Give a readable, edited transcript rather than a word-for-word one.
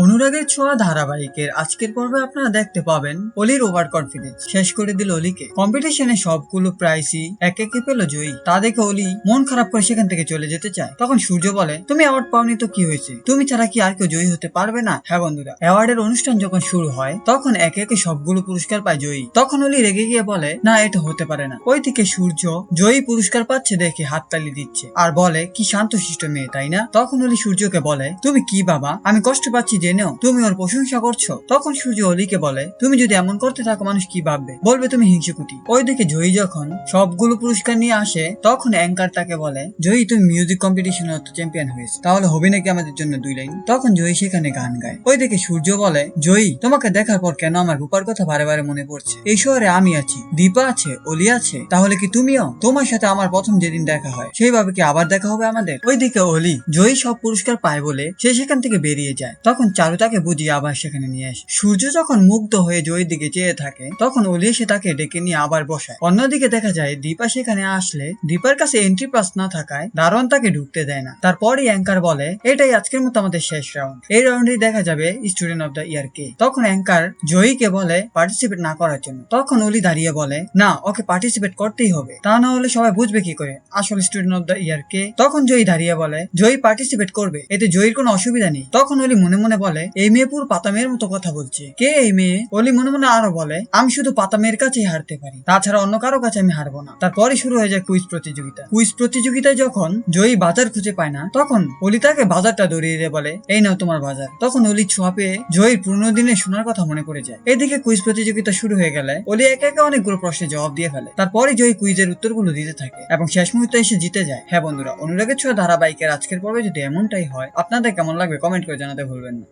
অনুরাগের ছোঁয়া ধারাবাহিকের আজকের পর্বে আপনারা দেখতে পাবেন অলির ওভার কনফিডেন্স শেষ করে দিল অলিকে। কম্পিটিশনে সবগুলো প্রাইজই এক একে পেল জয়ী। তা দেখে অলি মন খারাপ করে সেখান থেকে চলে যেতে চায়। তখন সূর্য বলে, তুমি অ্যাওয়ার্ড পাওনি তো কি হয়েছে, তুমি ছাড়া কি আর কেউ জয়ী হতে পারবে না? হ্যাঁ বন্ধুরা, অ্যাওয়ার্ডের অনুষ্ঠান যখন শুরু হয় তখন একে একে সবগুলো পুরস্কার পায় জয়ী। তখন অলি রেগে গিয়ে বলে, না এটা হতে পারে না। ওইদিকে সূর্য জয়ী পুরস্কার পাচ্ছে দেখে হাততালি দিচ্ছে আর বলে, কি শান্তশিষ্ট মেয়ে তাই না? তখন অলি সূর্যকে বলে, তুমি কি বাবা, আমি কষ্ট পাচ্ছি জেনেও তুমি ওর প্রশংসা করছো? তখন সূর্য অলিকে বলে, তুমি যদি এমন করতে থাকো মানুষ কি ভাববে, বলবে তুমি হিংসুকুটি। ওইদিকে জয়ী যখন সবগুলো পুরস্কার নিয়ে আসে তখন অ্যাঙ্কার তাকে বলে, জয়ী তুমি মিউজিক কম্পিটিশনে তো চ্যাম্পিয়ন হয়েছে, তাহলে হবে নাকি আমাদের জন্য 2 লাইন? তখন জয়ী সেখানে গান গায়। ওইদিকে সূর্য বলে, জয়ী তোমাকে দেখার পর কেন আমার রূপার কথা বারে বারে মনে পড়ছে। এই শহরে আমি আছি, দীপা আছে, অলি আছে, তাহলে কি তুমিও? তোমার সাথে আমার প্রথম যেদিন দেখা হয় সেইভাবে কি আবার দেখা হবে আমাদের? ওইদিকে অলি জয়ী সব পুরস্কার পায় বলে সে সেখান থেকে বেরিয়ে যায়। তখন চারু তাকে বুঝিয়ে আবার সেখানে নিয়ে আসে। সূর্য যখন মুগ্ধ হয়ে জয়ীর দিকে চেয়ে থাকে তখন অলি এসে তাকে ডেকে নিয়ে আবার বসায়। অন্যদিকে দেখা যায় দীপা সেখানে আসলে দীপার কাছে এন্ট্রি পাস না থাকায় দারোয়ান তাকে ঢুকতে দেয় না। তারপরই অ্যাঙ্কার বলে, এটাই আজকের মতো আমাদের শেষ রাউন্ড, এই রাউন্ডে দেখা যাবে স্টুডেন্ট অফ দ্য ইয়ার কে। তখন অ্যাঙ্কার জয়ীকে বলে পার্টিসিপেট না করার জন্য। তখন অলি দাঁড়িয়ে বলে, না ওকে পার্টিসিপেট করতেই হবে, তা না হলে সবাই বুঝবে কি করে আসল স্টুডেন্ট অফ দ্য ইয়ার কে। তখন জয়ী দাঁড়িয়ে বলে, জয়ী পার্টিসিপেট করবে, এতে জয়ীর কোনো অসুবিধা নেই। তখন অলি মনে মনে বলে, এই মেয়ে পুরো পাতা মেয়ের মতো কথা বলছে, কে এই মেয়ে? অলি মনে মনে আরো বলে, আমি শুধু পাতা মেয়ের কাছেই হারতে পারি, তাছাড়া অন্য কারো কাছে আমি হারবো না। তারপরে শুরু হয়ে যায় কুইজ প্রতিযোগিতা। কুইজ প্রতিযোগিতায় যখন জয়ী বাজার খুঁজে পায় না তখন অলি তাকে বাজারটা ধরিয়ে দিয়ে বলে, এই নাও তোমার বাজার। তখন অলি ছোঁয়া পেয়ে জয়ীর পুরনো দিনে শোনার কথা মনে পড়ে যায়। এদিকে কুইজ প্রতিযোগিতা শুরু হয়ে গেলে অলি একে একে অনেকগুলো প্রশ্নের জবাব দিয়ে ফেলে। তারপরে জয়ী কুইজের উত্তরগুলো দিতে থাকে এবং শেষ মুহূর্তে এসে জিতে যায়। হ্যাঁ বন্ধুরা, অনুরাগের ছোঁয়া ধারাবাহিকের আজকের পর্বে যদি এমনটাই হয় আপনাদের কেমন লাগবে কমেন্ট করে জানাতে ভুলবেন না।